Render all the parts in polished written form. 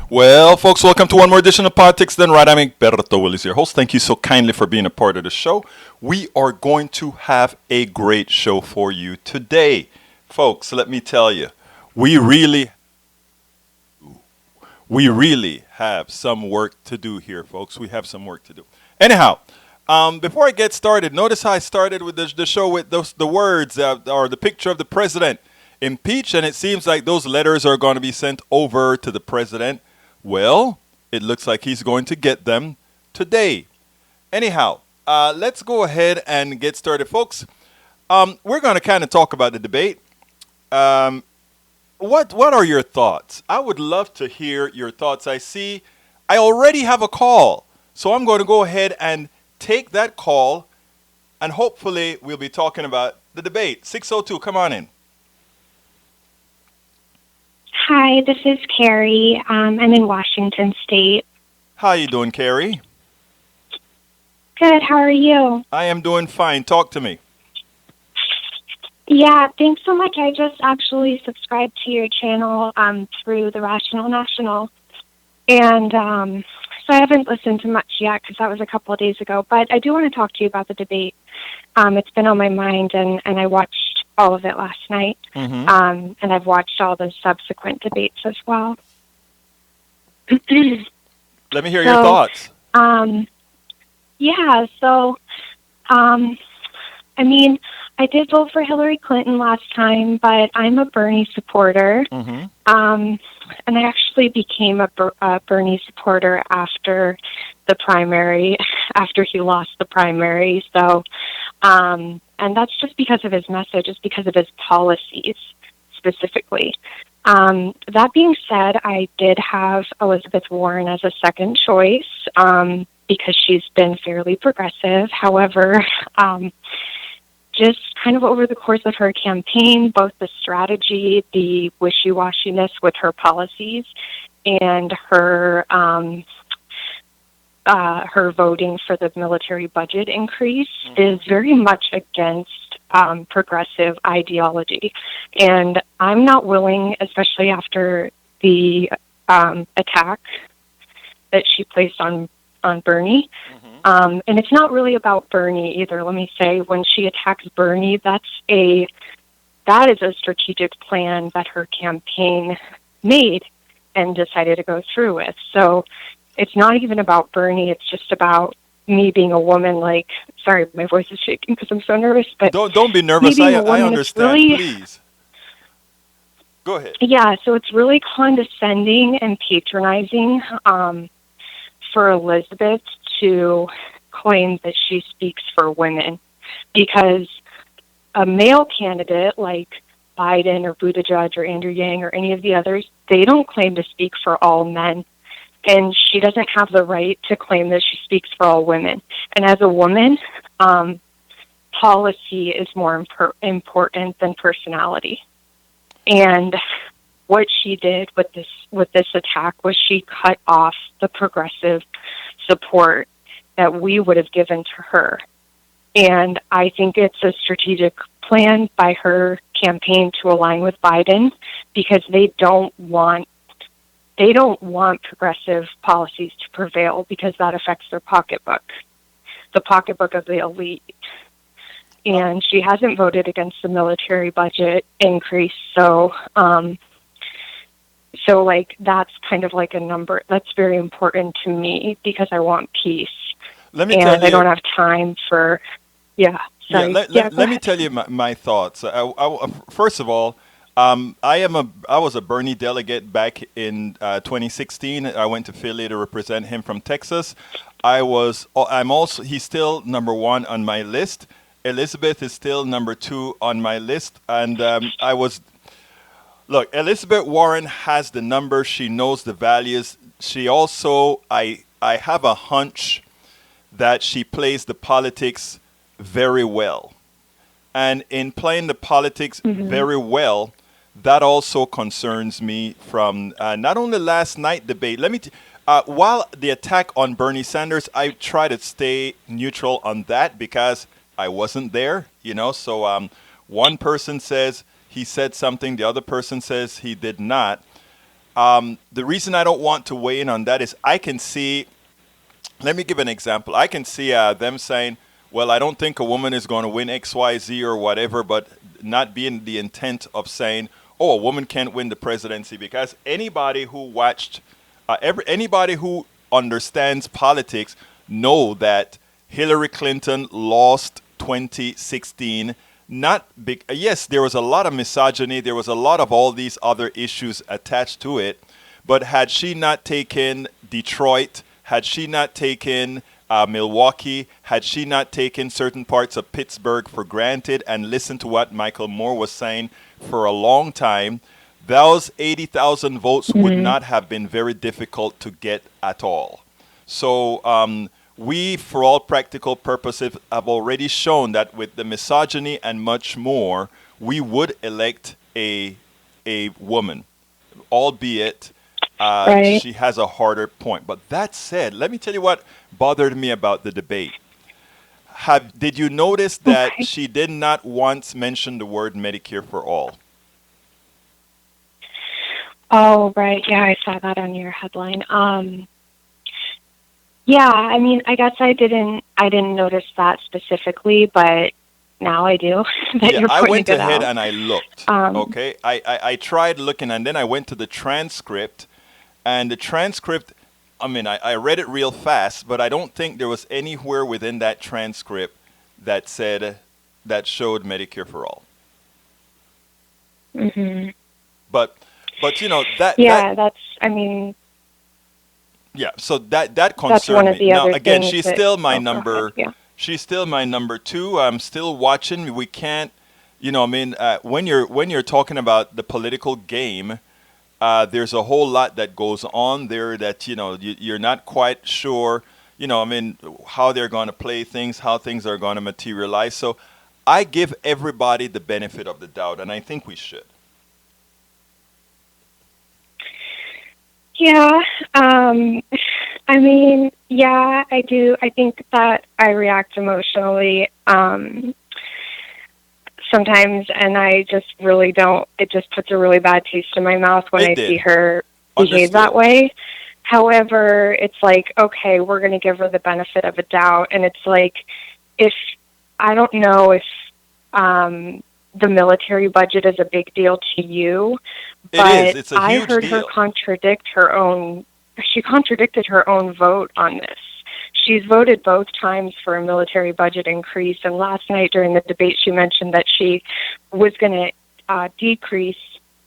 Well, folks, welcome to one more edition of Politics Done Right. I'm Egberto Willis, your host. Thank you so kindly for being a part of the show. We are going to have a great show for you today. Folks, let me tell you, we really, we really have some work to do here, folks. We have some work to do. Anyhow, before I get started, notice how I started with the show with the words or the picture of the president impeached, and it seems like those letters are going to be sent over to the president. Well, it looks like he's going to get them today. Anyhow, let's go ahead and get started, folks. We're going to kind of talk about the debate. Um, what are your thoughts? I would love to hear your thoughts. I already have a call, so I'm going to go ahead and take that call, and hopefully we'll be talking about the debate. 602, come on in. Hi, this is Carrie. I'm in Washington State. How you doing, Carrie? Good, how are you? I am doing fine. Talk to me. Yeah, thanks so much. I just actually subscribed to your channel through the Rational National. And so I haven't listened to much yet because that was a couple of days ago. But I do want to talk to you about the debate. It's been on my mind, and I watched all of it last night. Mm-hmm. And I've watched all the subsequent debates as well. Let me hear your thoughts. Yeah, so, I mean, I did vote for Hillary Clinton last time, but I'm a Bernie supporter. Mm-hmm. And I actually became a Bernie supporter after the primary, after he lost the primary. So, and that's just because of his message, it's because of his policies specifically. That being said, I did have Elizabeth Warren as a second choice because she's been fairly progressive. However, just kind of over the course of her campaign, both the strategy, the wishy-washiness with her policies, and her voting for the military budget increase is very much against progressive ideology. And I'm not willing, especially after the attack that she placed on Bernie. And it's not really about Bernie either. Let me say, when she attacks Bernie, that is a strategic plan that her campaign made and decided to go through with. So it's not even about Bernie. It's just about me being a woman. Like, sorry, my voice is shaking because I'm so nervous. But Don't be nervous. I understand. Really, please go ahead. Yeah, so it's really condescending and patronizing for Elizabeth to claim that she speaks for women, because a male candidate like Biden or Buttigieg or Andrew Yang or any of the others, they don't claim to speak for all men. And she doesn't have the right to claim that she speaks for all women. And as a woman, policy is more important than personality. And what she did with this attack was she cut off the progressive support that we would have given to her. And I think it's a strategic plan by her campaign to align with Biden, because they don't want progressive policies to prevail, because that affects their pocketbook, the pocketbook of the elite. And she hasn't voted against the military budget increase, so like that's kind of like a number that's very important to me, because I want peace. Let me tell you, I don't have time for, sorry. Let me tell you my thoughts. First of all, I was a Bernie delegate back in 2016. I went to Philly to represent him from Texas. He's still number one on my list. Elizabeth is still number two on my list. And look, Elizabeth Warren has the numbers. She knows the values. She also, I have a hunch that she plays the politics very well. And in playing the politics very well, that also concerns me from not only last night debate. While the attack on Bernie Sanders, I try to stay neutral on that because I wasn't there, So one person says he said something, the other person says he did not. The reason I don't want to weigh in on that is I can see. Let me give an example. I can see them saying, "Well, I don't think a woman is going to win X, Y, Z or whatever," but not being the intent of saying, "Oh, a woman can't win the presidency," because anybody who watched, anybody who understands politics know that Hillary Clinton lost 2016. Not big. Yes, there was a lot of misogyny. There was a lot of all these other issues attached to it. But had she not taken Detroit, had she not taken Milwaukee, had she not taken certain parts of Pittsburgh for granted and listened to what Michael Moore was saying for a long time, those 80,000 votes would not have been very difficult to get at all. So we, for all practical purposes, have already shown that with the misogyny and much more, we would elect a woman, albeit Right. she has a harder point. But that said, let me tell you what bothered me about the debate. Did you notice that Okay. she did not once mention the word Medicare for all? Oh, right. Yeah, I saw that on your headline. Yeah, I mean, I guess I didn't notice that specifically, but now I do that Yeah, you're I pointing went it ahead out. and I looked. Um, Okay, I tried looking and then I went to the transcript, and the transcript, I mean, I read it real fast, but I don't think there was anywhere within that transcript that said, that showed Medicare for all. hmm But, you know, that Yeah, I mean, yeah, so that that's one concerned of me. the Now, other again, things she's that, still my oh, go ahead. number. Yeah. She's still my number two. I'm still watching. We can't, you know, I mean, when you're talking about the political game, there's a whole lot that goes on there that you're not quite sure. You know, I mean, how they're going to play things, how things are going to materialize. So, I give everybody the benefit of the doubt, and I think we should. Yeah, I mean, yeah, I do. I think that I react emotionally sometimes, and I just really don't. It just puts a really bad taste in my mouth when It I see did. her behave that Understood. way. However, it's like, okay, we're going to give her the benefit of a doubt, and it's like, if I don't know if the military budget is a big deal to you, It is. but It's a I huge heard her deal. contradict her own. She contradicted her own vote on this. She's voted both times for a military budget increase, and last night during the debate, she mentioned that she was going to decrease.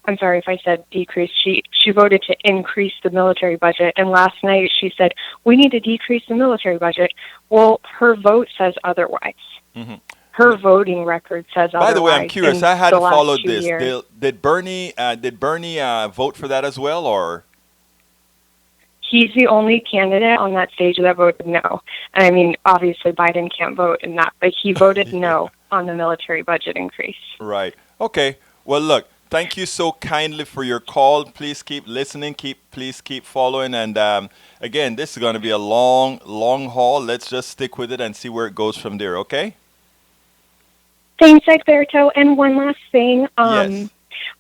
I'm sorry if I said decrease. She voted to increase the military budget, and last night she said we need to decrease the military budget. Well, her vote says otherwise. Hmm. Her voting record says By the way, I'm otherwise curious. in I the hadn't last followed 2 this. years. Did Bernie vote for that as well, or He's the only candidate on that stage that voted no. And I mean, obviously Biden can't vote in that, but he voted yeah, no on the military budget increase. right? Okay. Well, look. Thank you so kindly for your call. Please keep listening. Please keep following. And again, this is going to be a long, long haul. Let's just stick with it and see where it goes from there. Okay? Thanks, Egberto. And one last thing. Yes.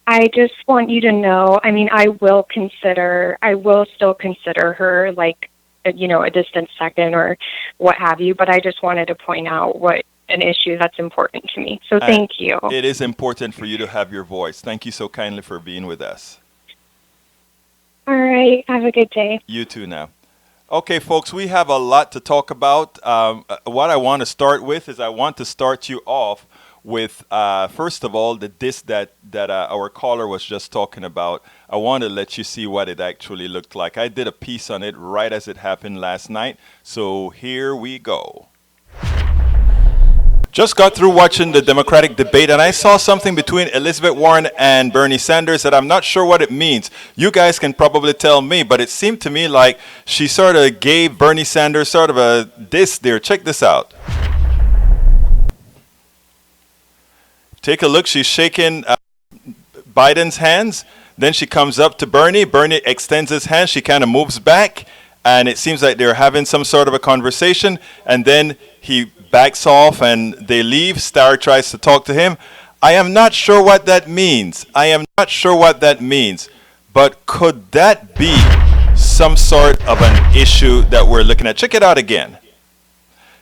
I just want you to know, I mean, I will still consider her like, a distant second or what have you, but I just wanted to point out what an issue that's important to me. So Uh, thank you. it is important for you to have your voice. Thank you so kindly for being with us. All right. Have a good day. You too now. Okay, folks, we have a lot to talk about. What I want to start with is I want to start you off with, first of all, the disc that our caller was just talking about. I want to let you see what it actually looked like. I did a piece on it right as it happened last night. So here we go. Just got through watching the Democratic debate, and I saw something between Elizabeth Warren and Bernie Sanders that I'm not sure what it means. You guys can probably tell me, but it seemed to me like she sort of gave Bernie Sanders sort of a diss there. Check this out. Take a look. She's shaking Biden's hands. Then she comes up to Bernie. Bernie extends his hand. She kind of moves back, and it seems like they're having some sort of a conversation. And then he backs off, and they leave. Starr tries to talk to him. I am not sure what that means. I am not sure what that means. But could that be some sort of an issue that we're looking at? Check it out again.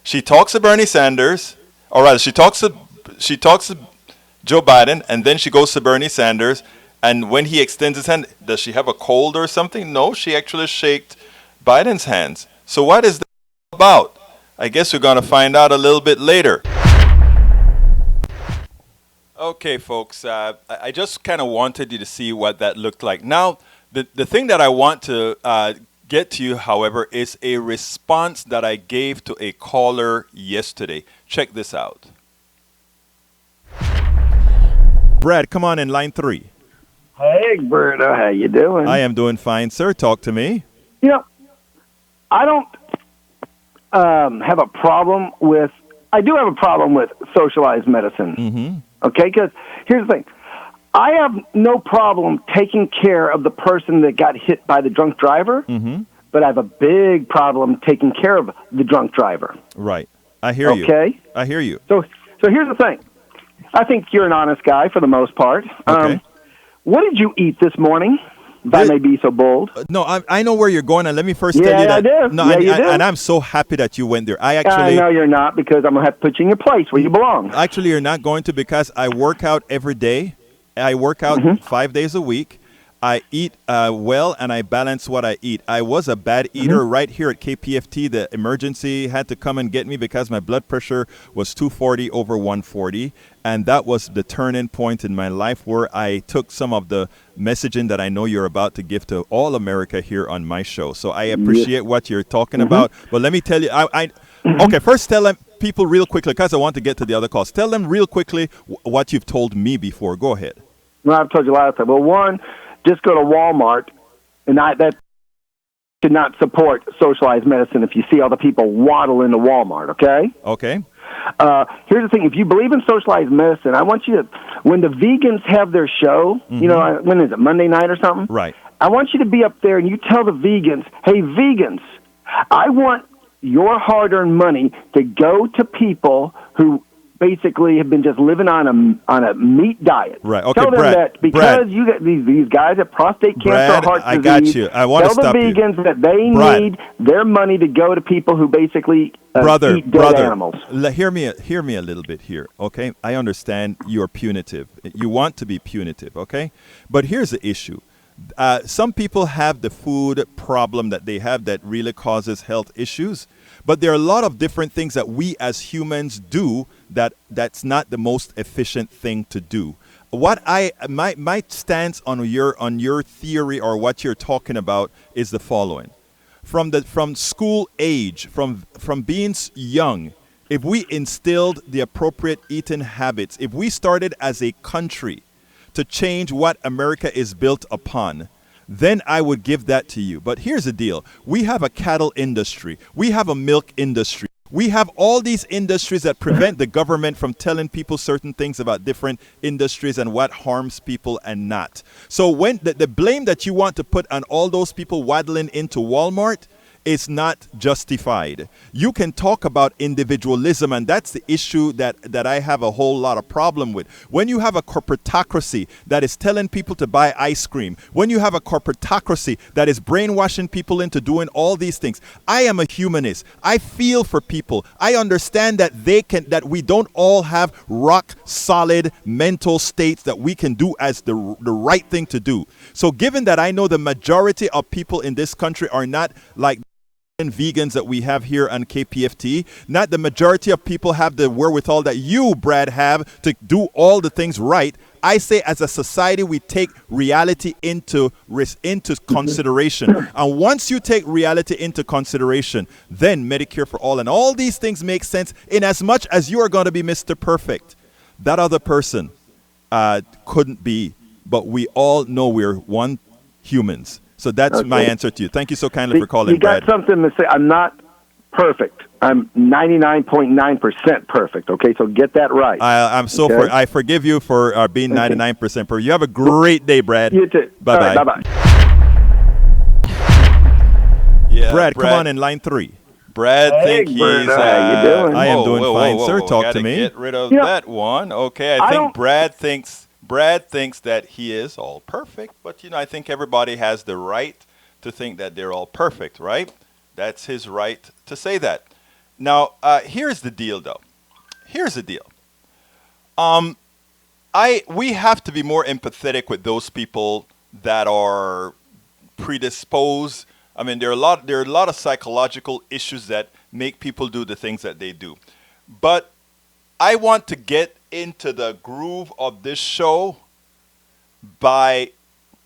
She talks to Bernie Sanders, or rather, she talks to Joe Biden, and then she goes to Bernie Sanders. And when he extends his hand, does she have a cold or something? No, she actually shaked Biden's hands. So what is that about? I guess we're going to find out a little bit later. Okay, folks, I just kind of wanted you to see what that looked like. Now, the thing that I want to get to you, however, is a response that I gave to a caller yesterday. Check this out. Brad, come on in line 3. Hey, Berto, how you doing? I am doing fine, sir. Talk to me. You know, I don't have a problem with. I do have a problem with socialized medicine. Mm-hmm. Okay, because here's the thing. I have no problem taking care of the person that got hit by the drunk driver, but I have a big problem taking care of the drunk driver. Right. I hear you. Okay? I hear you. So here's the thing. I think you're an honest guy for the most part. Okay. What did you eat this morning, if I may be so bold? No, I know where you're going, and let me first tell you that. I do. No, you do. and I'm so happy that you went there. I know you're not, because I'm going to have to put you in your place where you belong. Actually, you're not going to, because I work out every day. I work out 5 days a week. I eat well, and I balance what I eat. I was a bad eater right here at KPFT. The emergency had to come and get me because my blood pressure was 240 over 140. And that was the turning point in my life where I took some of the messaging that I know you're about to give to all America here on my show. So I appreciate what you're talking about. But let me tell you, okay, first tell them people real quickly, because I want to get to the other calls. Tell them real quickly what you've told me before. Go ahead. Well, I've told you last time. Well, one, just go to Walmart, and that should not support socialized medicine if you see all the people waddle into Walmart, okay? Okay. Here's the thing. If you believe in socialized medicine, I want you to, when the vegans have their show, you know, when is it, Monday night or something? Right. I want you to be up there and you tell the vegans, hey, vegans, I want your hard-earned money to go to people who basically have been just living on a meat diet. Right. Okay, tell them Brad, that because you get these guys at prostate cancer, Brad, heart disease. I got you. I want to stop you. Tell the vegans that they Brad, need their money to go to people who basically eat dead animals. Hear me a little bit here, okay? I understand you're punitive. You want to be punitive, okay? But here's the issue. Some people have the food problem that they have that really causes health issues. But there are a lot of different things that we as humans do that's not the most efficient thing to do. What my stance on your theory or what you're talking about is the following. From school age, from being young, if we instilled the appropriate eating habits, if we started as a country to change what America is built upon, then I would give that to you. But here's the deal. We have a cattle industry. We have a milk industry. We have all these industries that prevent the government from telling people certain things about different industries and what harms people and not. So when the blame that you want to put on all those people waddling into Walmart is not justified. You can talk about individualism, and that's the issue that I have a whole lot of problem with. When you have a corporatocracy that is telling people to buy ice cream, when you have a corporatocracy that is brainwashing people into doing all these things, I am a humanist. I feel for people. I understand that that we don't all have rock solid mental states that we can do as the right thing to do. So given that I know the majority of people in this country are not like vegans that we have here on KPFT, not the majority of people have the wherewithal that you, Brad, have to do all the things right. I say as a society, we take reality into consideration. And once you take reality into consideration, then Medicare for all and all these things make sense in as much as you are going to be Mr. Perfect. That other person couldn't be, but we all know we're one humans. So that's my answer to you. Thank you so kindly for calling, Brad. You got something to say. I'm not perfect. I'm 99.9% perfect. Okay, so get that right. I forgive you for being 99% perfect. You have a great day, Brad. You too. Bye-bye. Right, bye-bye. Yeah, Brad, come on in line 3. Brad, think he's. How you doing? I am doing fine, sir. Talk to me. Get rid of that one. Okay, I think Brad thinks Brad thinks that he is all perfect, but I think everybody has the right to think that they're all perfect, right? That's his right to say that. Now, here's the deal, though. Here's the deal. We have to be more empathetic with those people that are predisposed. I mean, there are a lot of psychological issues that make people do the things that they do. But I want to get into the groove of this show by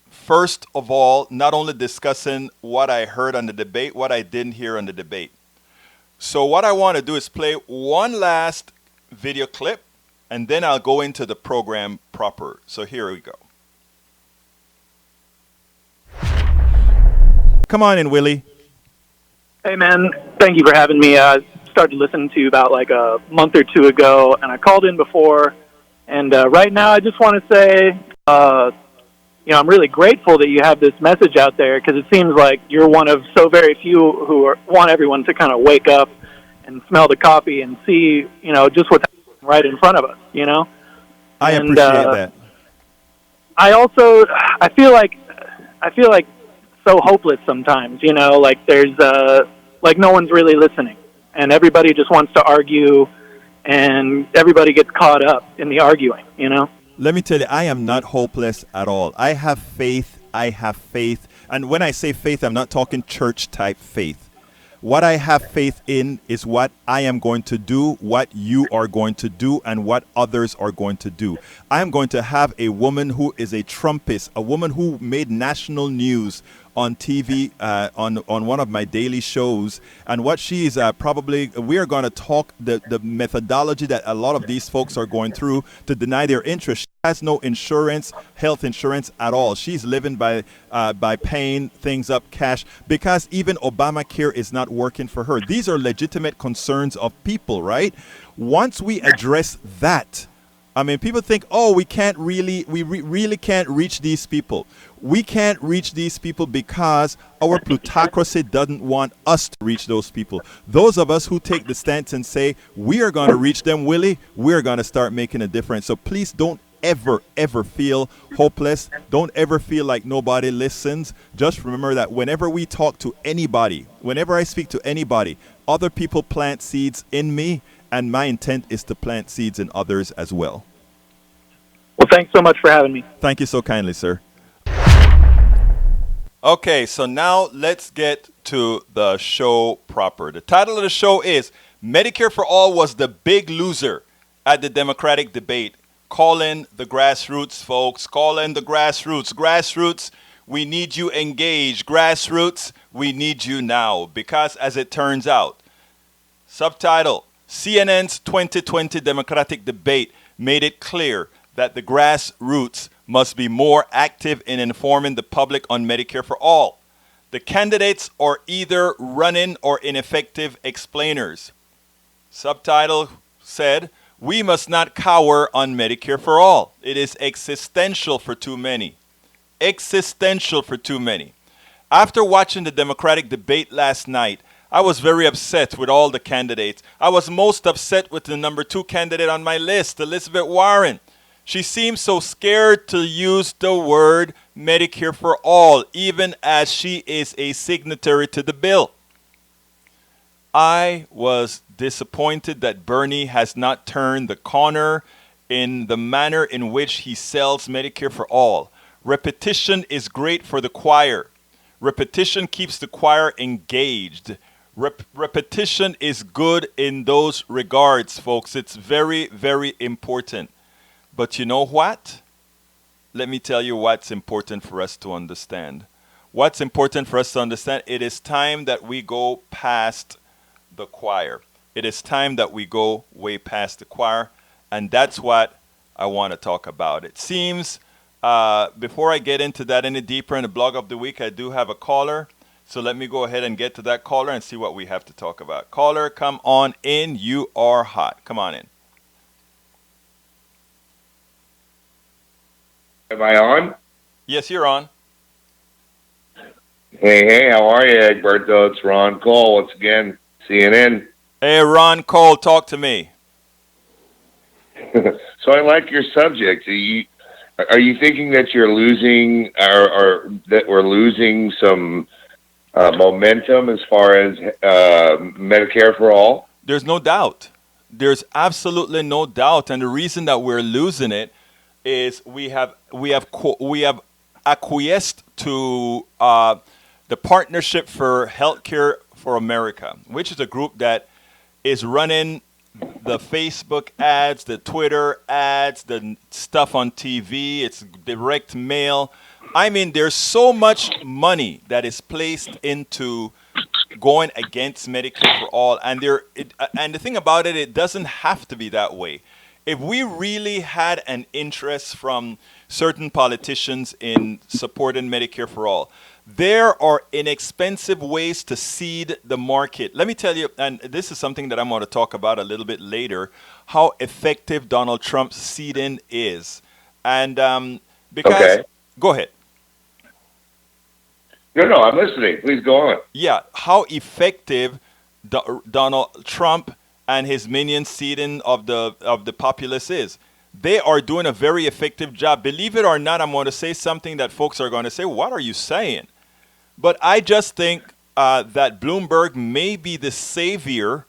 first of all not only discussing what I heard on the debate, what I didn't hear on the debate. So what I want to do is play one last video clip, and then I'll go into the program proper. So here we go. Come on in, Willie. Hey, man. Thank you for having me. I started listening to you about like a month or two ago, and I called in before. And right now I just want to say, I'm really grateful that you have this message out there, because it seems like you're one of so very few who want everyone to kind of wake up and smell the coffee and see, just what's right in front of us, I appreciate that. I feel like so hopeless sometimes, like there's like no one's really listening, and everybody just wants to argue, and everybody gets caught up in the arguing, Let me tell you, I am not hopeless at all. I have faith. And when I say faith, I'm not talking church type faith. What I have faith in is what I am going to do, what you are going to do, and what others are going to do. I am going to have a woman who is a Trumpist, a woman who made national news on TV, on one of my daily shows. And what she is we are going to talk the methodology that a lot of these folks are going through to deny their interest. She has no insurance, health insurance at all. She's living by paying things up cash, because even Obamacare is not working for her. These are legitimate concerns of people, right? Once we address that, I mean, people think, oh, we really can't reach these people. We can't reach these people because our plutocracy doesn't want us to reach those people. Those of us who take the stance and say, we are going to reach them, Willie, we're going to start making a difference. So please don't ever feel hopeless. Don't ever feel like nobody listens. Just remember that whenever we talk to anybody, whenever I speak to anybody, other people plant seeds in me, and my intent is to plant seeds in others as well. Well, thanks so much for having me. Thank you so kindly, sir. Okay, so now let's get to the show proper. The title of the show is Medicare for All was the big loser at the Democratic debate. Call in the grassroots, folks. Call in the grassroots. Grassroots, we need you engaged. Grassroots, we need you now. Because as it turns out, subtitle, CNN's 2020 Democratic debate made it clear that the grassroots must be more active in informing the public on Medicare for All. The candidates are either run-in or ineffective explainers. Subtitle said, we must not cower on Medicare for All. It is existential for too many. Existential for too many. After watching the Democratic debate last night, I was very upset with all the candidates. I was most upset with the number 2 candidate on my list, Elizabeth Warren. She seems so scared to use the word Medicare for All, even as she is a signatory to the bill. I was disappointed that Bernie has not turned the corner in the manner in which he sells Medicare for All. Repetition is great for the choir. Repetition keeps the choir engaged. Repetition is good in those regards, folks. It's very, very important. But you know what? Let me tell you what's important for us to understand. What's important for us to understand, it is time that we go past the choir. It is time that we go way past the choir, and that's what I want to talk about. It seems, before I get into that any deeper in the blog of the week, I do have a caller. So let me go ahead and get to that caller and see what we have to talk about. Caller, come on in. You are hot. Come on in. Am I on? Yes, you're on. Hey, how are you, Egberto? It's Ron Cole once again, CNN. Hey, Ron Cole, talk to me. So I like your subject. Are you thinking that you're losing, or that we're losing some momentum as far as Medicare for all? There's no doubt. There's absolutely no doubt, and the reason that we're losing it is we have acquiesced to the Partnership for Healthcare for America, which is a group that is running the Facebook ads, the Twitter ads, the stuff on TV. It's direct mail. I mean, there's so much money that is placed into going against Medicare for all, and the thing about it, it doesn't have to be that way. If we really had an interest from certain politicians in supporting Medicare for all, there are inexpensive ways to seed the market. Let me tell you, and this is something that I'm going to talk about a little bit later, how effective Donald Trump's seeding is. And because, Okay. go ahead. No, I'm listening. Please go on. Yeah, how effective Donald Trump and his minions seeding of the populace is. They are doing a very effective job. Believe it or not, I'm going to say something that folks are going to say, "What are you saying?" But I just think that Bloomberg may be the savior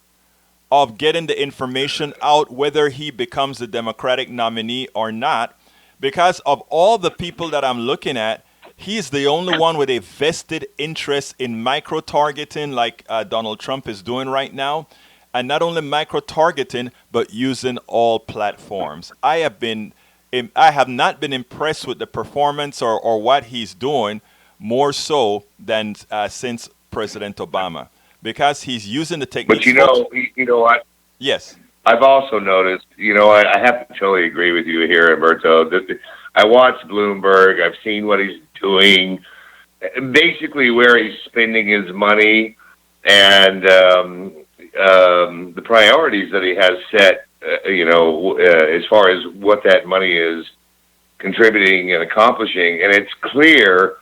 of getting the information out, whether he becomes the Democratic nominee or not, because of all the people that I'm looking at. He's the only one with a vested interest in micro-targeting like Donald Trump is doing right now. And not only micro-targeting, but using all platforms. I have not been impressed with the performance or what he's doing more so than since President Obama. Because he's using the techniques. But you know what? Yes. I've also noticed, I have to totally agree with you here, Alberto. That I watched Bloomberg. I've seen what he's doing, basically where he's spending his money, and the priorities that he has set. As far as what that money is contributing and accomplishing, and it's clear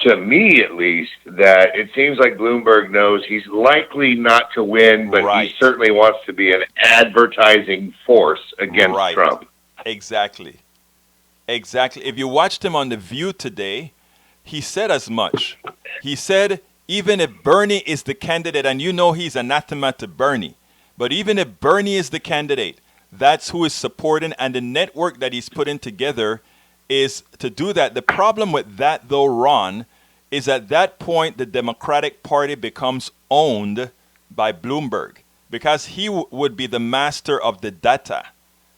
to me, at least, that it seems like Bloomberg knows he's likely not to win, but Right. he certainly wants to be an advertising force against Right. Trump. Exactly. If you watched him on The View today, he said as much. He said, even if Bernie is the candidate, and he's anathema to Bernie, but even if Bernie is the candidate, that's who is supporting, and the network that he's putting together is to do that. The problem with that, though, Ron, is at that point the Democratic Party becomes owned by Bloomberg because he would be the master of the data.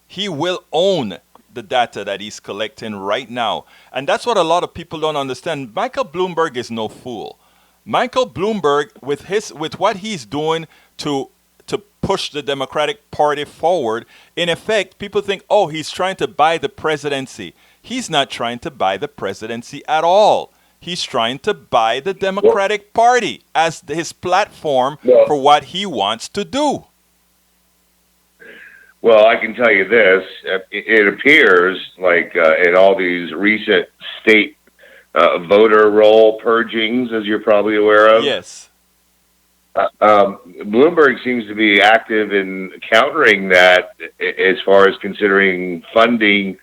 He will own the data that he's collecting right now. And that's what a lot of people don't understand. Michael Bloomberg is no fool. Michael Bloomberg, with what he's doing to push the Democratic Party forward, in effect, people think, oh, he's trying to buy the presidency. He's not trying to buy the presidency at all. He's trying to buy the Democratic Party as his platform for what he wants to do. Well, I can tell you this. It appears like in all these recent state voter roll purgings, as you're probably aware of. Yes. Bloomberg seems to be active in countering that as far as considering funding,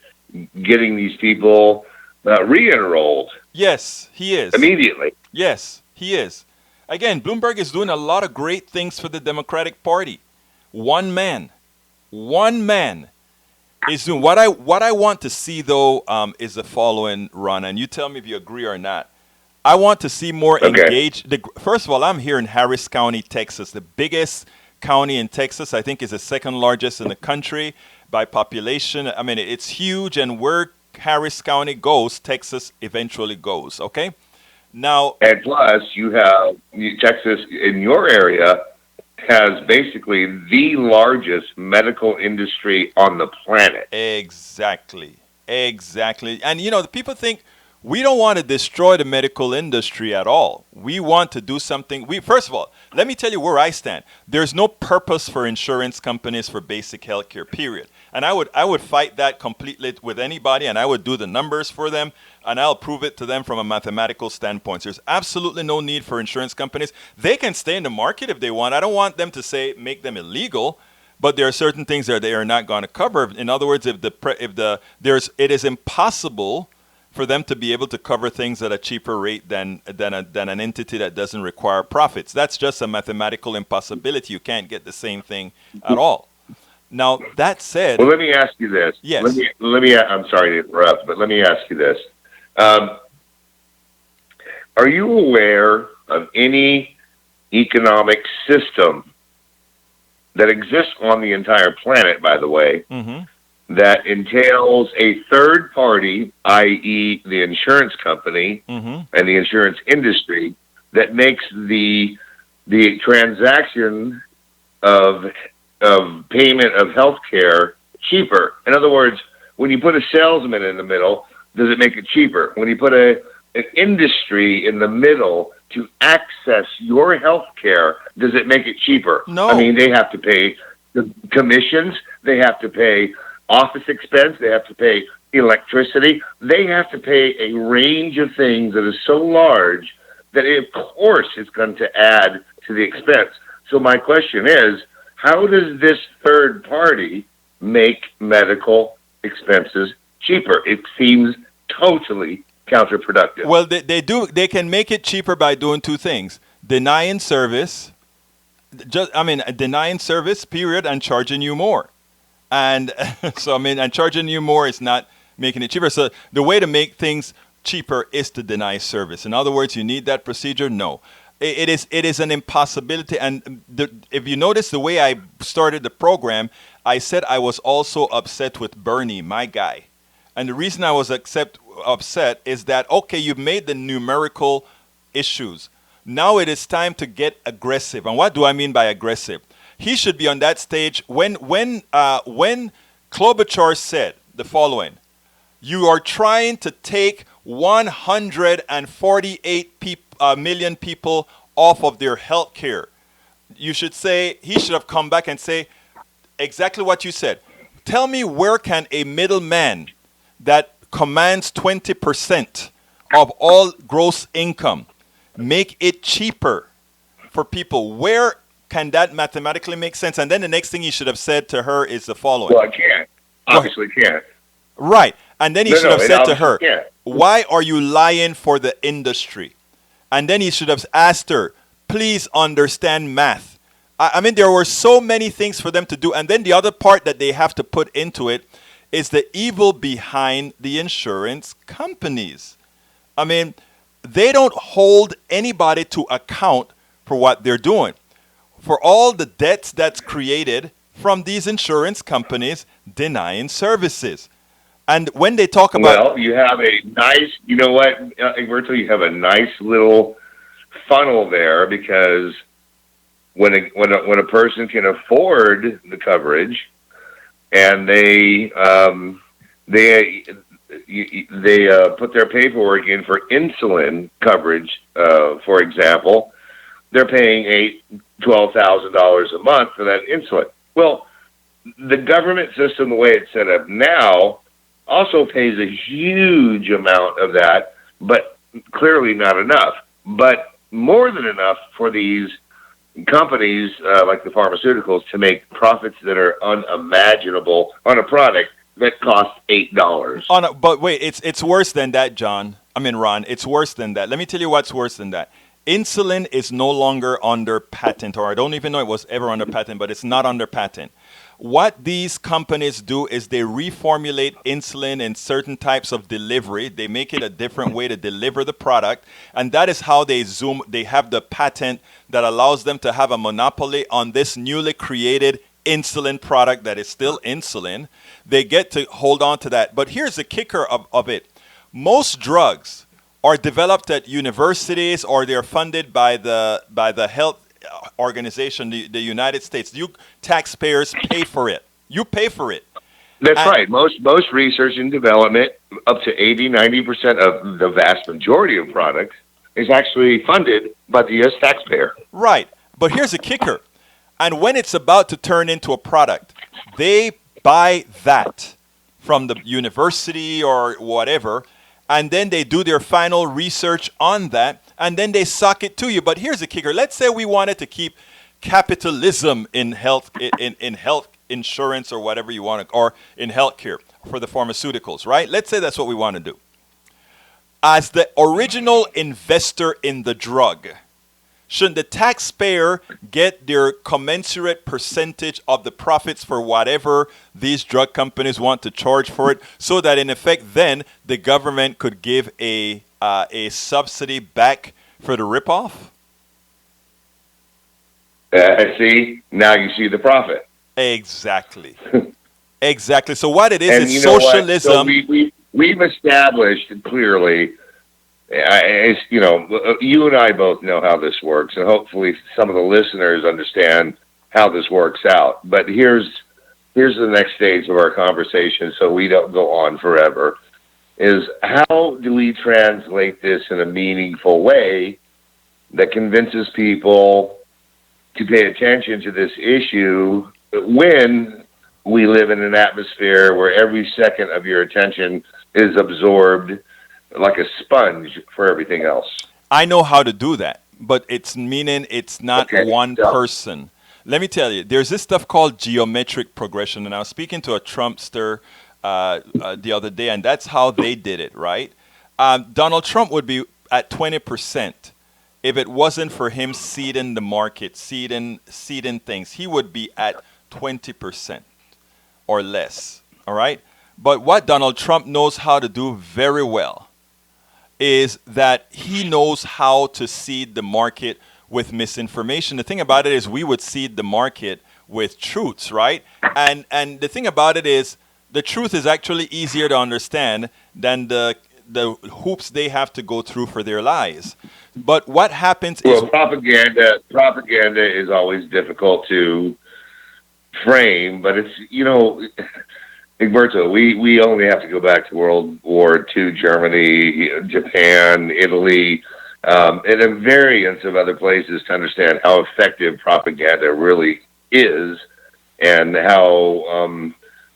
getting these people re-enrolled. Yes, he is. Immediately. Yes, he is. Again, Bloomberg is doing a lot of great things for the Democratic Party. One man is doing what I want to see, though, is the following, Ron, and you tell me if you agree or not. I want to see more engaged. First of all, I'm here in Harris County, Texas, the biggest county in Texas. I think is the second largest in the country by population. I mean, it's huge, and where Harris County goes, Texas eventually goes. Okay, now and plus Texas in your area has basically the largest medical industry on the planet. Exactly. And the people think we don't want to destroy the medical industry at all. We want to do something. First of all, let me tell you where I stand. There's no purpose for insurance companies for basic health care, period. And I would fight that completely with anybody, and I would do the numbers for them, and I'll prove it to them from a mathematical standpoint. There's absolutely no need for insurance companies. They can stay in the market if they want. I don't want them to make them illegal, but there are certain things that they are not going to cover. In other words, it is impossible for them to be able to cover things at a cheaper rate than an entity that doesn't require profits. That's just a mathematical impossibility. You can't get the same thing at all. Now, that said, well, let me ask you this. Yes. I'm sorry to interrupt, but let me ask you this. Are you aware of any economic system that exists on the entire planet, by the way, that entails a third party, i.e. the insurance company and the insurance industry, that makes the transaction of payment of health care cheaper? In other words, when you put a salesman in the middle, does it make it cheaper? When you put an industry in the middle to access your health care, does it make it cheaper? No. I mean, they have to pay the commissions, they have to pay office expense, they have to pay electricity, they have to pay a range of things that is so large that it, of course, is going to add to the expense. So my question is, how does this third party make medical expenses cheaper? It seems totally counterproductive. well, they can make it cheaper by doing two things: denying service, denying service, period, and charging you more. And and charging you more is not making it cheaper. So the way to make things cheaper is to deny service. In other words, you need that procedure? No. It is an impossibility. And if you notice the way I started the program, I said I was also upset with Bernie, my guy. And the reason I was upset is that, okay, you've made the numerical issues. Now it is time to get aggressive. And what do I mean by aggressive? He should be on that stage when Klobuchar said the following: you are trying to take 148 million people off of their health care. He should have come back and say exactly what you said. Tell me, where can a middleman that commands 20% of all gross income make it cheaper for people? Where can that mathematically make sense? And then the next thing he should have said to her is the following. Well, I can't. Obviously can't. Right. And then he should have said to her, can't. why are you lying for the industry? And then he should have asked her, please understand math. I mean, there were so many things for them to do. And then the other part that they have to put into it is the evil behind the insurance companies. I mean, they don't hold anybody to account for what they're doing. For all the debts that's created from these insurance companies denying services. And when they talk about... Well, you have a nice, you know what, Egberto, you have a nice little funnel there, because when a person can afford the coverage and they put their paperwork in for insulin coverage, for example, they're paying $12,000 a month for that insulin. Well, the government system, the way it's set up now, also pays a huge amount of that, but clearly not enough. But more than enough for these companies, like the pharmaceuticals, to make profits that are unimaginable on a product that costs $8. But wait, it's worse than that, John. I mean, Ron, it's worse than that. Let me tell you what's worse than that. Insulin is no longer under patent, or I don't even know it was ever under patent, but it's not under patent. What these companies do is they reformulate insulin in certain types of delivery. They make it a different way to deliver the product, and that is how they have the patent that allows them to have a monopoly on this newly created insulin product that is still insulin. They get to hold on to that. But here's the kicker of it. Most drugs are developed at universities, or they're funded by the health organization, the United States. You taxpayers pay for it. You pay for it. That's right. Most research and development, up to 80-90% of the vast majority of products, is actually funded by the U.S. taxpayer. Right. But here's the kicker. And when it's about to turn into a product, they buy that from the university or whatever, and then they do their final research on that, and then they suck it to you. But here's the kicker. Let's say we wanted to keep capitalism in health insurance or whatever you want to, or in healthcare for the pharmaceuticals, right? Let's say that's what we want to do. As the original investor in the drug, shouldn't the taxpayer get their commensurate percentage of the profits for whatever these drug companies want to charge for it, so that in effect then the government could give a subsidy back for the ripoff? I see. Now you see the profit. Exactly. Exactly. So what it is, And it's you know what? socialism. So we've established clearly, it's, you know, you and I both know how this works, and hopefully some of the listeners understand how this works out. But here's the next stage of our conversation, so we don't go on forever, is how do we translate this in a meaningful way that convinces people to pay attention to this issue when we live in an atmosphere where every second of your attention is absorbed like a sponge for everything else? I know how to do that, but it's meaning it's not Okay, one so- person. Let me tell you, there's this stuff called geometric progression, and I was speaking to a Trumpster the other day, and that's how they did it, right? Donald Trump would be at 20% if it wasn't for him seeding the market, seeding things. He would be at 20% or less, all right? But what Donald Trump knows how to do very well is that he knows how to seed the market with misinformation. The thing about it is we would seed the market with truths, right? And the thing about it is the truth is actually easier to understand than the hoops they have to go through for their lies. But what happens is Well, propaganda is always difficult to frame, but it's, you know, Egberto, we only have to go back to World War II, Germany, Japan, Italy, and a variance of other places to understand how effective propaganda really is and how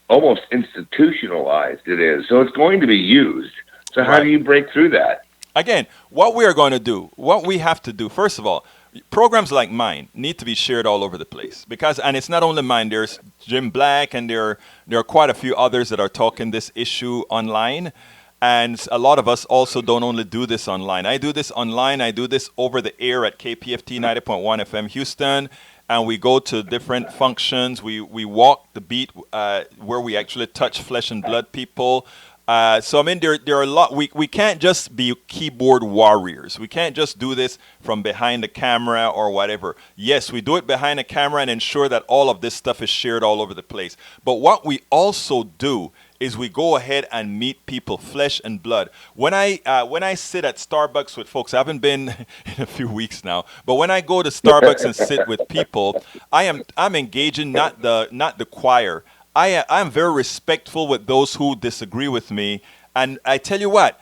almost institutionalized it is. So it's going to be used. So how Right. do you break through that? again, what we are going to do, what we have to do, first of all, programs like mine need to be shared all over the place because, and it's not only mine. There's Jim Black, and there are quite a few others that are talking this issue online. And a lot of us also don't only do this online. I do this online. I do this over the air at KPFT 90.1 FM Houston. And we go to different functions. We walk the beat where we actually touch flesh and blood people. So I mean, there are a lot. We can't just be keyboard warriors. We can't just do this from behind the camera or whatever. Yes, we do it behind the camera and ensure that all of this stuff is shared all over the place. But what we also do is we go ahead and meet people, flesh and blood. When I sit at Starbucks with folks, I haven't been in a few weeks now, but when I go to Starbucks and sit with people, I'm engaging not the choir. I'm very respectful with those who disagree with me, and I tell you what,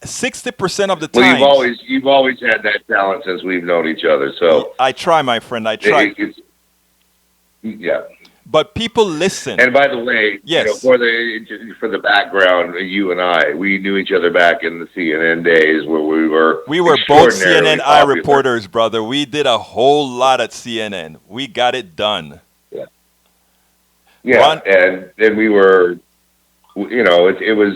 60% of the time. Well, you've always had that talent since we've known each other. So I try, my friend. I try. Yeah. But people listen. And by the way, yes. For the background, you and I, we knew each other back in the CNN days where we were both CNN eye popular reporters, brother. We did a whole lot at CNN. We got it done. Yeah, and then we were, it was,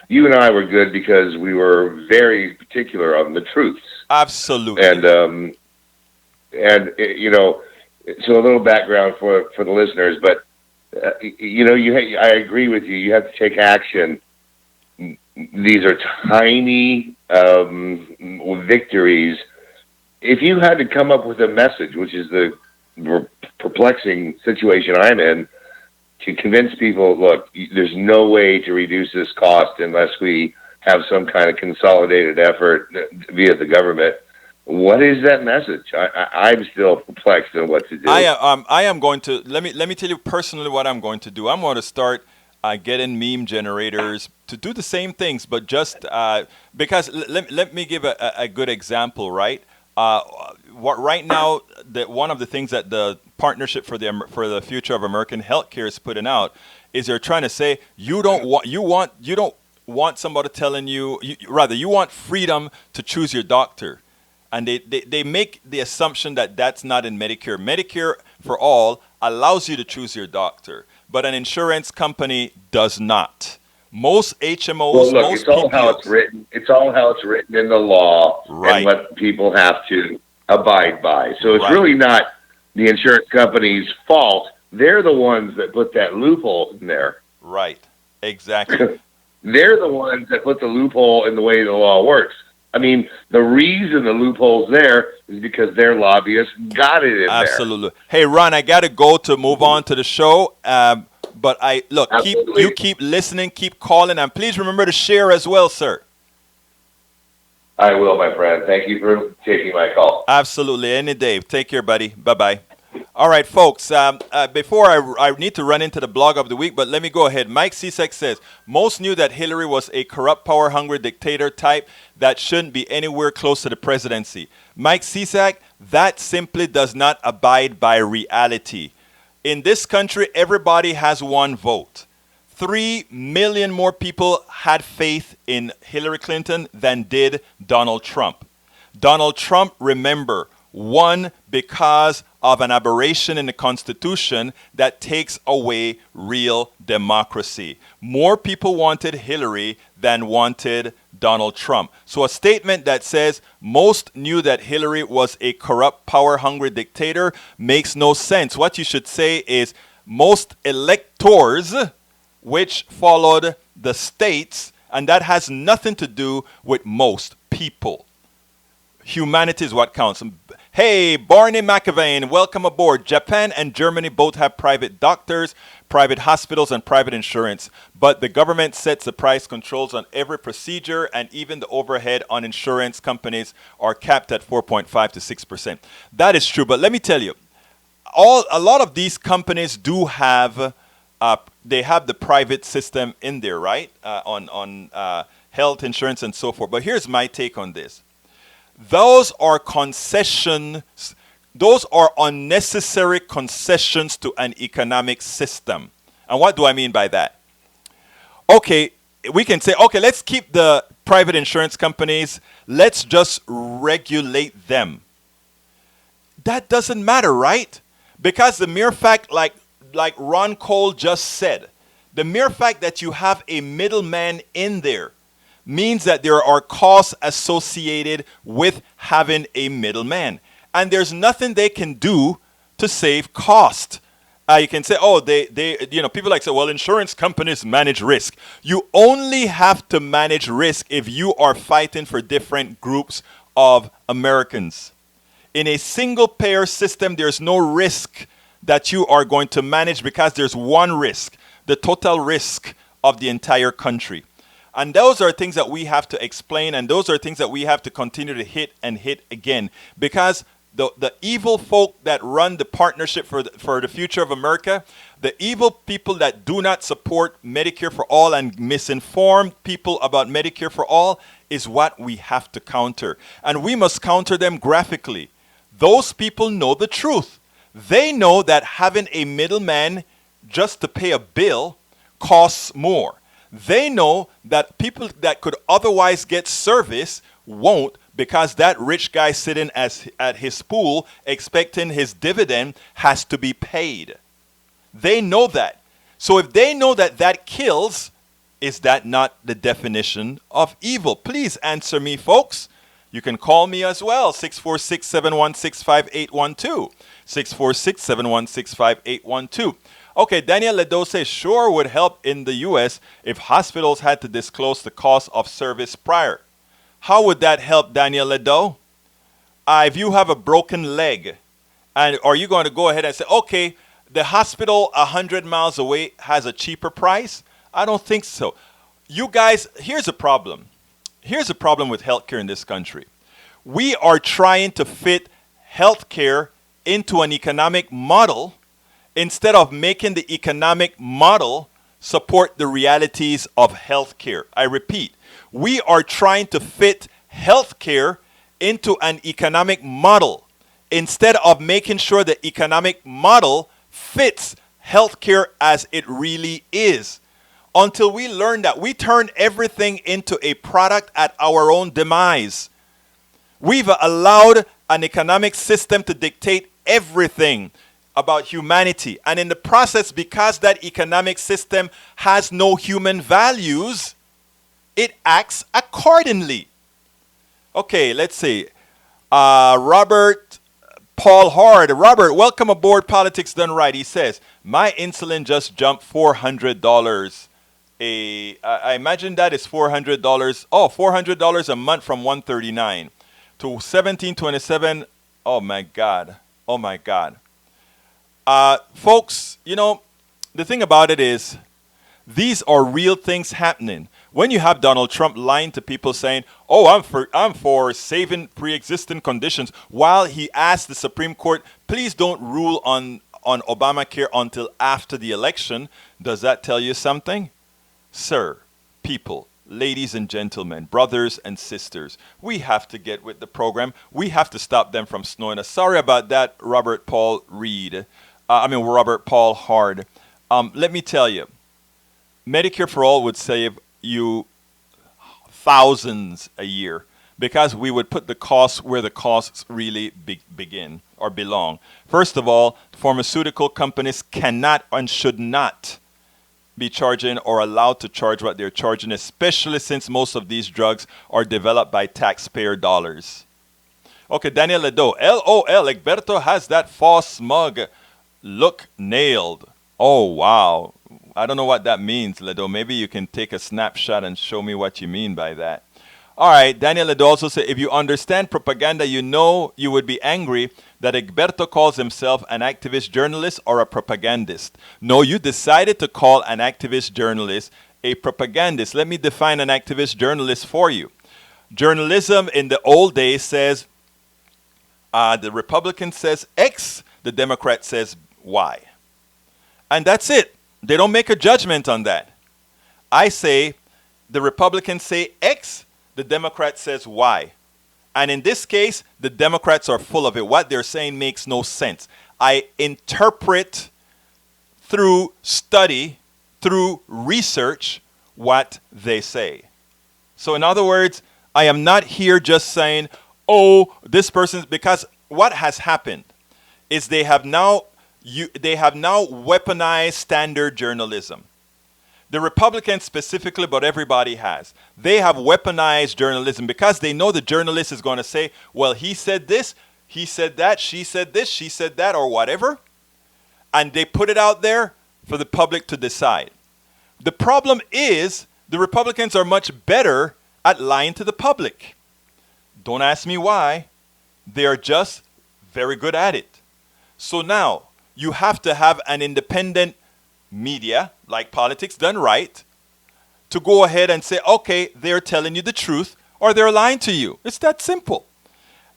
you and I were good because we were very particular on the truths. Absolutely. And so a little background for the listeners, but I agree with you. You have to take action. These are tiny victories. If you had to come up with a message, which is the perplexing situation I'm in, to convince people, look, there's no way to reduce this cost unless we have some kind of consolidated effort via the government. What is that message? I'm still perplexed on what to do. I am going to let me tell you personally what I'm going to do. I'm going to start getting meme generators to do the same things, but just because let me give a good example, right? Right now, one of the things that the Partnership for the Future of American Healthcare is putting out is they're trying to say you don't want somebody telling you want freedom to choose your doctor. And they make the assumption that that's not in Medicare. Medicare for all allows you to choose your doctor. but an insurance company does not. Most HMOs, Well, look, most it's all how it's PPOs. written. It's all how it's written in the law Right. and what people have to abide by. So it's Right. really not the insurance company's fault. They're the ones that put that loophole in there. Right. Exactly. They're the ones that put the loophole in the way the law works. I mean, the reason the loophole's there is because their lobbyists got it in Absolutely. Hey, Ron, I got to go to move on to the show. But Absolutely. you keep listening, keep calling, and please remember to share as well, sir. there. I will, my friend. Thank you for taking my call. Absolutely. Any day. Take care, buddy. Bye-bye. All right, folks. Before I need to run into the blog of the week, but let me go ahead. Mike Cizek says, most knew that Hillary was a corrupt, power-hungry dictator type that shouldn't be anywhere close to the presidency. Mike Cizek, that simply does not abide by reality. In this country, everybody has one vote. 3 million more people had faith in Hillary Clinton than did Donald Trump. Donald Trump, remember, won because of an aberration in the Constitution that takes away real democracy. More people wanted Hillary than wanted Donald Trump. So a statement that says most knew that Hillary was a corrupt, power-hungry dictator makes no sense. What you should say is most electors, which followed the states, and that has nothing to do with most people. Humanity is what counts. Hey, Barney McAvane, welcome aboard. Japan and Germany both have private doctors, private hospitals, and private insurance, but the government sets the price controls on every procedure, and even the overhead on insurance companies are capped at 4.5 to 6%. That is true, but let me tell you, a lot of these companies do have they have the private system in there, right? On health insurance and so forth. But here's my take on this. Those are concessions. Those are unnecessary concessions to an economic system. And what do I mean by that? Okay, we can say, okay, let's keep the private insurance companies. Let's just regulate them. That doesn't matter, right? Because the mere fact, like Ron Cole just said, the mere fact that you have a middleman in there means that there are costs associated with having a middleman. And there's nothing they can do to save cost. You can say, oh, people like say, well, insurance companies manage risk. You only have to manage risk if you are fighting for different groups of Americans. In a single payer system, there's no risk that you are going to manage because there's one risk, the total risk of the entire country. And those are things that we have to explain, and those are things that we have to continue to hit and hit again. Because the evil folk that run the Partnership for the Future of America, the evil people that do not support Medicare for all and misinform people about Medicare for all is what we have to counter. And we must counter them graphically. Those people know the truth. They know that having a middleman just to pay a bill costs more. They know that people that could otherwise get service won't, because that rich guy sitting at his pool expecting his dividend has to be paid. They know that. So if they know that that kills, is that not the definition of evil? Please answer me, folks. You can call me as well, 646-716-5812. 646-716-5812. Okay, Daniel Ledo says, sure would help in the U.S. if hospitals had to disclose the cost of service prior. How would that help, Daniel Ledo? If you have a broken leg, and are you going to go ahead and say, okay, the hospital 100 miles away has a cheaper price? I don't think so. You guys, here's a problem. Here's a problem with healthcare in this country. We are trying to fit healthcare into an economic model instead of making the economic model support the realities of healthcare. I repeat, we are trying to fit healthcare into an economic model instead of making sure the economic model fits healthcare as it really is. Until we learn that, we turn everything into a product at our own demise. We've allowed an economic system to dictate everything. about humanity. And in the process, because that economic system has no human values, it acts accordingly. Okay, let's see. Robert Paul Hard. Robert, welcome aboard Politics Done Right. He says, my insulin just jumped $400. I imagine that is $400. Oh, $400 a month from $139 to $1727. Oh my God. Oh my God. Folks, you know, the thing about it is, these are real things happening. When you have Donald Trump lying to people saying, "Oh, I'm for saving pre-existing conditions," while he asked the Supreme Court, "Please don't rule on Obamacare until after the election," does that tell you something? Sir, people, ladies and gentlemen, brothers and sisters, we have to get with the program. We have to stop them from snowing us. Sorry about that, Robert Paul Hard. Let me tell you, Medicare for All would save you thousands a year, because we would put the costs where the costs really begin or belong. First of all, pharmaceutical companies cannot and should not be charging or allowed to charge what they're charging, especially since most of these drugs are developed by taxpayer dollars. Okay, Daniel Ledo, LOL, Egberto has that false smug look nailed. Oh, wow. I don't know what that means, Ledo. Maybe you can take a snapshot and show me what you mean by that. All right, Daniel Ledo also said, if you understand propaganda, you know you would be angry that Egberto calls himself an activist journalist or a propagandist. No, you decided to call an activist journalist a propagandist. Let me define an activist journalist for you. Journalism in the old days says, the Republican says X, the Democrat says Y. And that's it. They don't make a judgment on that. I say, the Republicans say X, the Democrat says Y. And in this case, the Democrats are full of it. What they're saying makes no sense. I interpret through study, through research, what they say. So in other words, I am not here just saying, oh, this person's, because what has happened is they have now weaponized standard journalism. The Republicans specifically, but everybody has. They have weaponized journalism because they know the journalist is going to say, well, he said this, he said that, she said this, she said that, or whatever. And they put it out there for the public to decide. The problem is the Republicans are much better at lying to the public. Don't ask me why. They are just very good at it. So now, you have to have an independent media, like Politics Done Right, to go ahead and say, okay, they're telling you the truth or they're lying to you. It's that simple.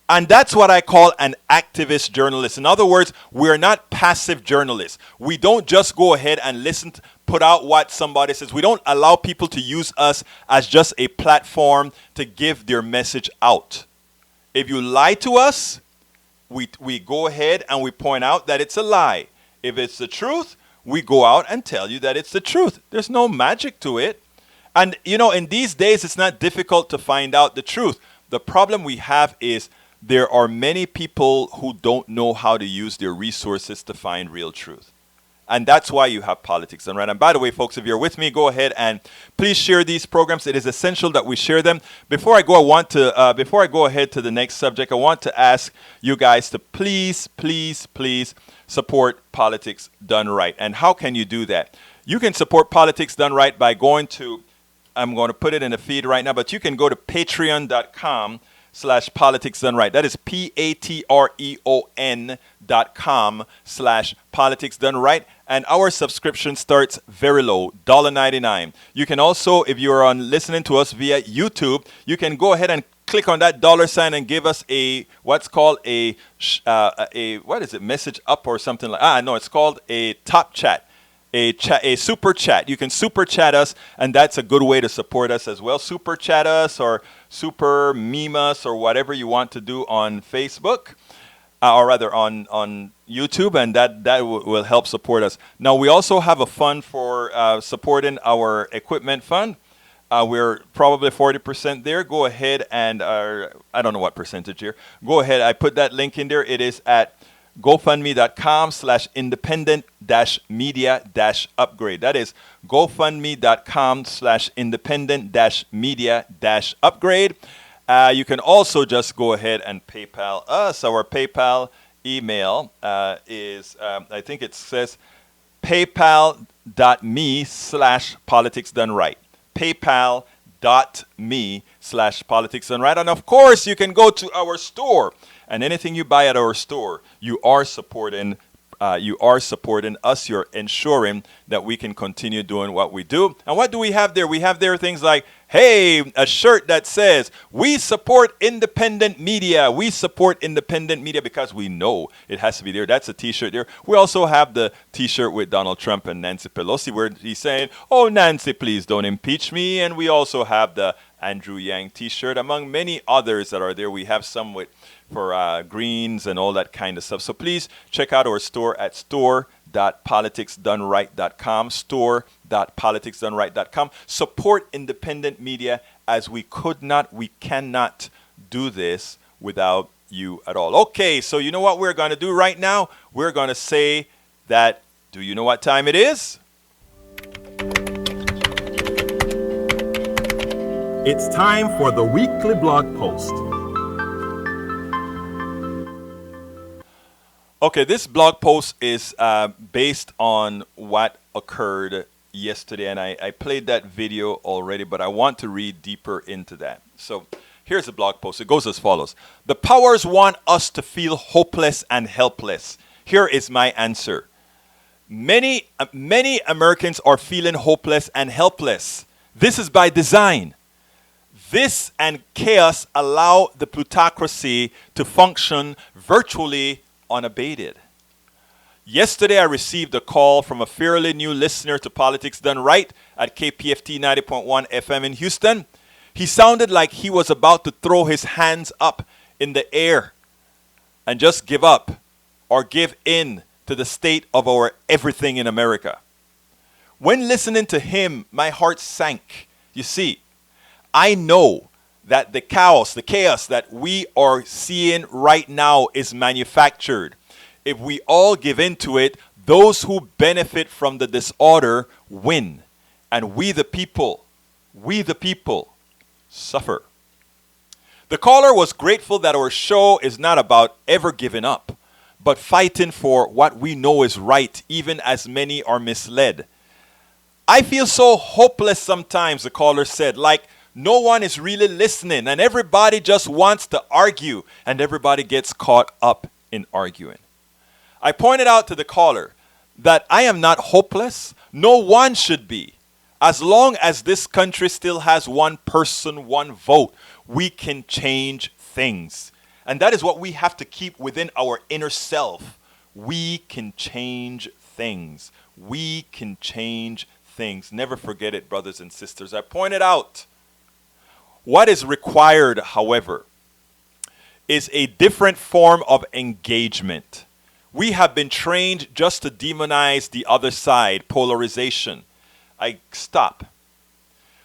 And that's what I call an activist journalist. In other words, we're not passive journalists. We don't just go ahead and listen, put out what somebody says. We don't allow people to use us as just a platform to give their message out. If you lie to us, we go ahead and we point out that it's a lie. If it's the truth, we go out and tell you that it's the truth. There's no magic to it. And, you know, in these days, it's not difficult to find out the truth. The problem we have is there are many people who don't know how to use their resources to find real truth. And that's why you have Politics Done Right. And by the way, folks, if you're with me, go ahead and please share these programs. It is essential that we share them. Before I go ahead to the next subject, I want to ask you guys to please support Politics Done Right. And how can you do that? You can support Politics Done Right by going to, I'm going to put it in the feed right now, but you can go to patreon.com/Politics Done Right. That is patreon.com/Politics Done Right. And our subscription starts very low, $1.99. You can also, if you're listening to us via YouTube, you can go ahead and click on that $ and give us a what's called a message up or something like. No, it's called a top chat. A super chat. You can super chat us, and that's a good way to support us as well. Super chat us or super meme us or whatever you want to do on Facebook, or rather on YouTube, and that will help support us. Now, we also have a fund for supporting our equipment fund. We're probably 40% there. Go ahead and I don't know what percentage here. Go ahead. I put that link in there. It is at GoFundMe.com/independent-media-upgrade. That is GoFundMe.com/independent-media-upgrade. You can also just go ahead and PayPal us. Our PayPal email is, I think it says paypal.me/politics done right. paypal.me/politics done right. And of course, you can go to our store, and anything you buy at our store, you are supporting us. You're ensuring that we can continue doing what we do. And what do we have there? We have there things like, hey, a shirt that says, we support independent media. We support independent media, because we know it has to be there. That's a t-shirt there. We also have the t-shirt with Donald Trump and Nancy Pelosi, where he's saying, oh, Nancy, please don't impeach me. And we also have the Andrew Yang t-shirt, among many others that are there. We have some for greens and all that kind of stuff. So please check out our store at store.politicsdoneright.com, store.politicsdoneright.com. Support independent media, as we cannot do this without you at all. Okay, so you know what we're going to do right now? We're going to say that, do you know what time it is? It's time for the weekly blog post. Okay, this blog post is based on what occurred yesterday, and I played that video already, but I want to read deeper into that. So here's the blog post. It goes as follows. The powers want us to feel hopeless and helpless. Here is my answer. Many Americans are feeling hopeless and helpless. This is by design. This and chaos allow the plutocracy to function virtually unabated. Yesterday, I received a call from a fairly new listener to Politics Done Right at KPFT 90.1 FM in Houston. He sounded like he was about to throw his hands up in the air and just give up or give in to the state of our everything in America. When listening to him, my heart sank. You see, I know that the chaos that we are seeing right now is manufactured. If we all give in to it, those who benefit from the disorder win. And we the people suffer. The caller was grateful that our show is not about ever giving up, but fighting for what we know is right, even as many are misled. I feel so hopeless sometimes, the caller said, like no one is really listening and everybody just wants to argue and everybody gets caught up in arguing. I pointed out to the caller that I am not hopeless. No one should be. As long as this country still has one person, one vote, we can change things. And that is what we have to keep within our inner self. We can change things. We can change things. Never forget it, brothers and sisters. I pointed out what is required, however, is a different form of engagement. We have been trained just to demonize the other side, polarization. I stop.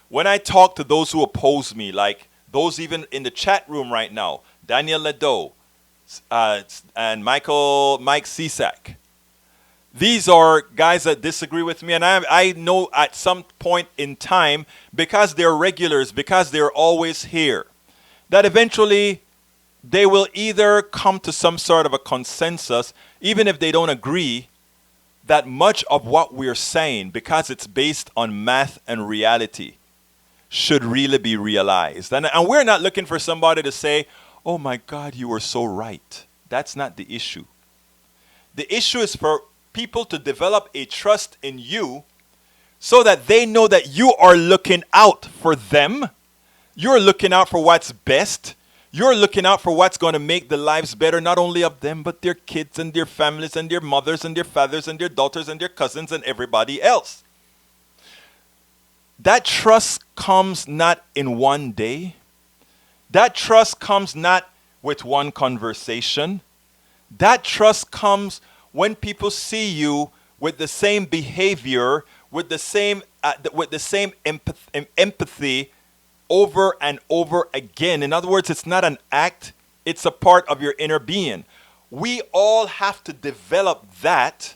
When I talk to those who oppose me, like those even in the chat room right now, Daniel Ledo and Mike Cisak, these are guys that disagree with me, and I know at some point in time, because they're regulars, because they're always here, that eventually they will either come to some sort of a consensus, even if they don't agree, that much of what we're saying, because it's based on math and reality, should really be realized. And we're not looking for somebody to say, oh my God, you were so right. That's not the issue. The issue is for people to develop a trust in you so that they know that you are looking out for them. You're looking out for what's best. You're looking out for what's going to make the lives better, not only of them, but their kids and their families and their mothers and their fathers and their daughters and their cousins and everybody else. That trust comes not in one day. That trust comes not with one conversation. That trust comes when people see you with the same behavior, with the same empathy over and over again. In other words, it's not an act, it's a part of your inner being. We all have to develop that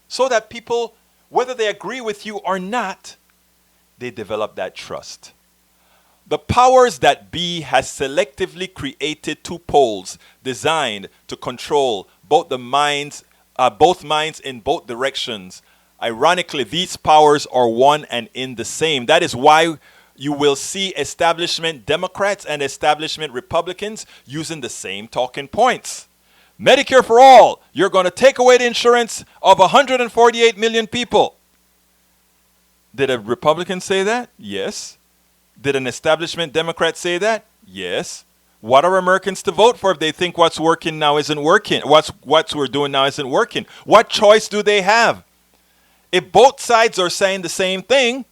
so that people, whether they agree with you or not, they develop that trust. The powers that be has selectively created two poles designed to control both minds in both directions. Ironically, these powers are one and in the same. That is why you will see establishment Democrats and establishment Republicans using the same talking points. Medicare for all. You're going to take away the insurance of 148 million people. Did a Republican say that? Yes. Did an establishment Democrat say that? Yes. What are Americans to vote for if they think what's working now isn't working? What we're doing now isn't working? What choice do they have? If both sides are saying the same thing,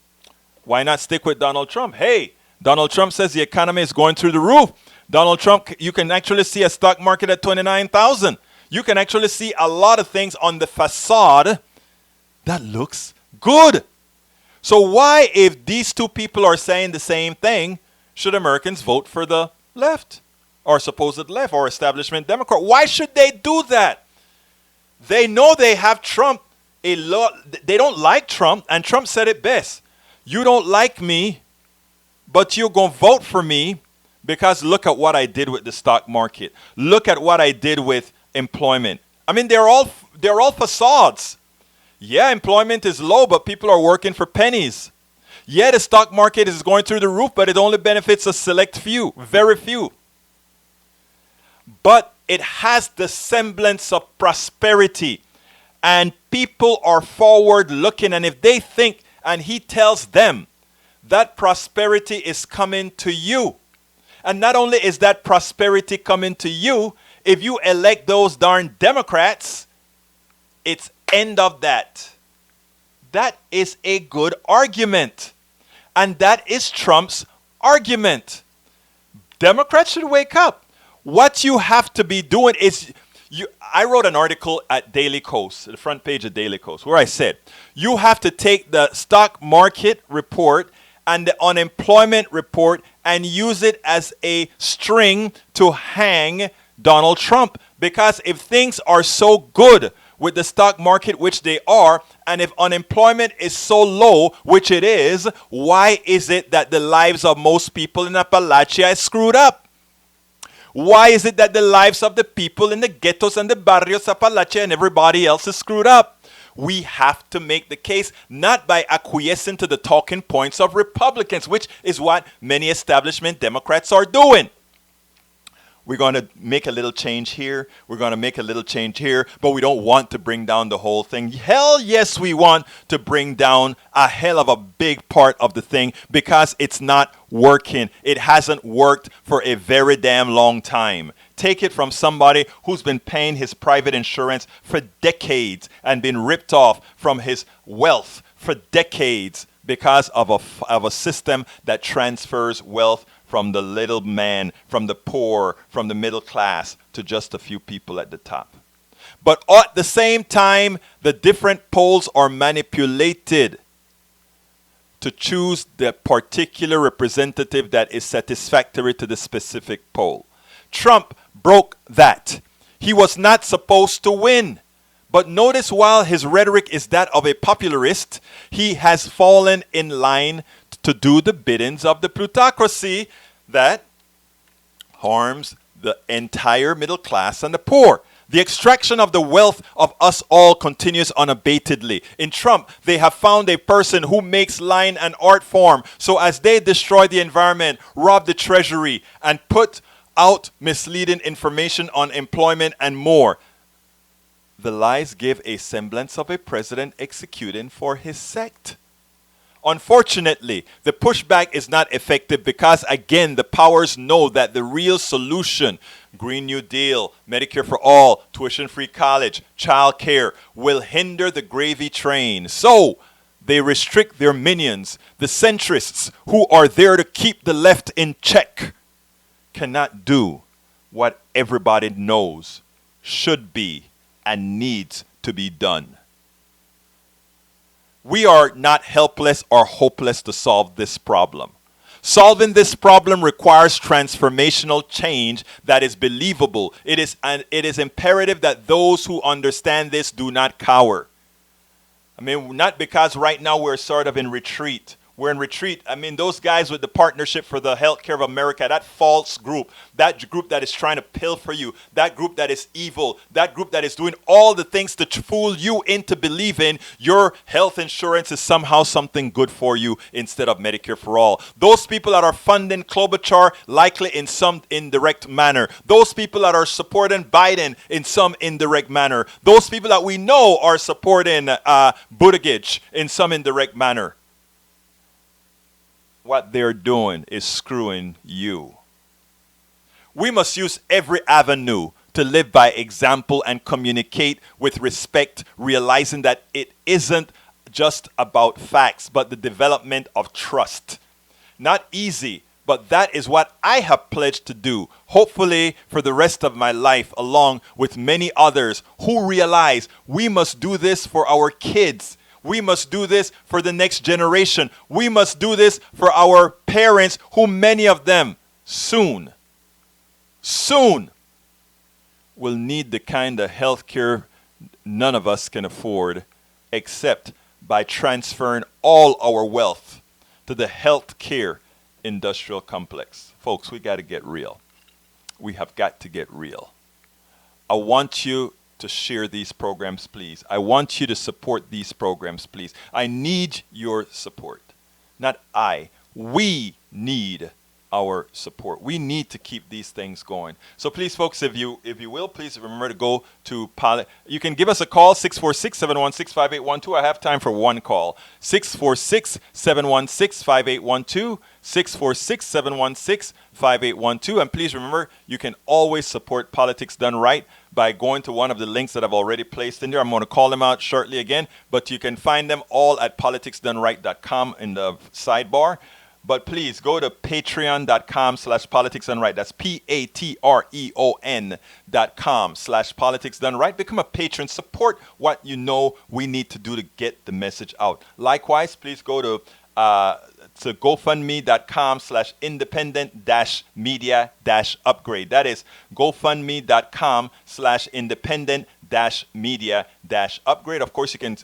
why not stick with Donald Trump? Hey, Donald Trump says the economy is going through the roof. Donald Trump, you can actually see a stock market at 29,000. You can actually see a lot of things on the facade that looks good. So why, if these two people are saying the same thing, should Americans vote for the left or supposed left or establishment Democrat? Why should they do that? They know they have Trump a lot. They don't like Trump, and Trump said it best. You don't like me, but you're going to vote for me because look at what I did with the stock market. Look at what I did with employment. I mean, they're all facades. Yeah, employment is low, but people are working for pennies. Yeah, the stock market is going through the roof, but it only benefits a select few, very few. But it has the semblance of prosperity. And people are forward looking. And if they think, and he tells them, that prosperity is coming to you. And not only is that prosperity coming to you, if you elect those darn Democrats, it's end of that. That is a good argument. And that is Trump's argument. Democrats should wake up. What you have to be doing is, I wrote an article at Daily Kos, the front page of Daily Kos, where I said, you have to take the stock market report and the unemployment report and use it as a string to hang Donald Trump. Because if things are so good with the stock market, which they are, and if unemployment is so low, which it is, why is it that the lives of most people in Appalachia is screwed up? Why is it that the lives of the people in the ghettos and the barrios of Appalachia and everybody else is screwed up? We have to make the case, not by acquiescing to the talking points of Republicans, which is what many establishment Democrats are doing. We're going to make a little change here. We're going to make a little change here, but we don't want to bring down the whole thing. Hell yes, we want to bring down a hell of a big part of the thing because it's not working. It hasn't worked for a very damn long time. Take it from somebody who's been paying his private insurance for decades and been ripped off from his wealth for decades because of a system that transfers wealth from the little man, from the poor, from the middle class to just a few people at the top. But at the same time, the different poles are manipulated to choose the particular representative that is satisfactory to the specific pole. Trump broke that. He was not supposed to win. But notice while his rhetoric is that of a popularist, he has fallen in line to do the biddings of the plutocracy that harms the entire middle class and the poor. The extraction of the wealth of us all continues unabatedly. In Trump, they have found a person who makes line an art form. So as they destroy the environment, rob the treasury, and put out misleading information on employment and more, the lies give a semblance of a president executing for his sect. Unfortunately, the pushback is not effective because, again, the powers know that the real solution, Green New Deal, Medicare for all, tuition-free college, child care, will hinder the gravy train. So they restrict their minions. The centrists who are there to keep the left in check cannot do what everybody knows should be and needs to be done. We are not helpless or hopeless to solve this problem. Solving this problem requires transformational change that is believable. It is imperative that those who understand this do not cower. I mean, not because right now we're sort of in retreat. We're in retreat. I mean, those guys with the Partnership for the Healthcare of America, that false group, that group that is trying to pilfer you, that group that is evil, that group that is doing all the things to fool you into believing your health insurance is somehow something good for you instead of Medicare for all. Those people that are funding Klobuchar likely in some indirect manner. Those people that are supporting Biden in some indirect manner. Those people that we know are supporting Buttigieg in some indirect manner. What they're doing is screwing you. We must use every avenue to live by example and communicate with respect, realizing that it isn't just about facts, but the development of trust. Not easy, but that is what I have pledged to do, hopefully for the rest of my life, along with many others who realize we must do this for our kids. We must do this for the next generation. We must do this for our parents, who many of them soon will need the kind of health care none of us can afford, except by transferring all our wealth to the health care industrial complex. Folks, we got to get real. We have got to get real. I want you to share these programs, please. I want you to support these programs, please. I need your support. Not I. We need our support. We need to keep these things going. So please, folks, if you will, please remember to go to you can give us a call, 646-716-5812. I have time for one call. 646-716-5812. 646-716-5812. And please remember, you can always support Politics Done Right by going to one of the links that I've already placed in there. I'm going to call them out shortly again, but you can find them all at politicsdoneright.com in the sidebar. But please go to patreon.com/politicsdoneright. That's patreon.com/politicsdoneright. Become a patron. Support what you know we need to do to get the message out. Likewise, please go to gofundme.com/independent-media-upgrade. That is gofundme.com/independent-media-upgrade. Of course, you can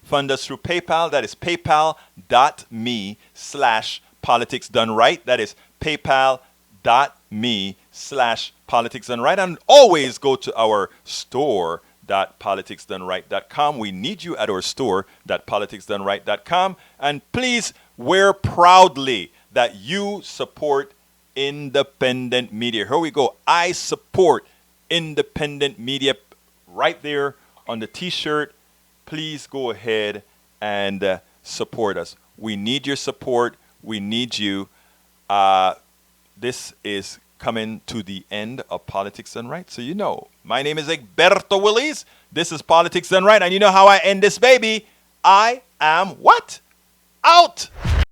fund us through PayPal. That is paypal.me/politicsdoneright. That is paypal.me/politicsdoneright. And always go to our store.politicsdoneright.com. We need you at our store.politicsdoneright.com. And please wear proudly that you support independent media. Here we go. I support independent media right there on the t-shirt. Please go ahead and support us. We need your support. We need you. This is coming to the end of Politics Done Right. So you know, my name is Egberto Willies. This is Politics Done Right. And you know how I end this baby. I am what? Out!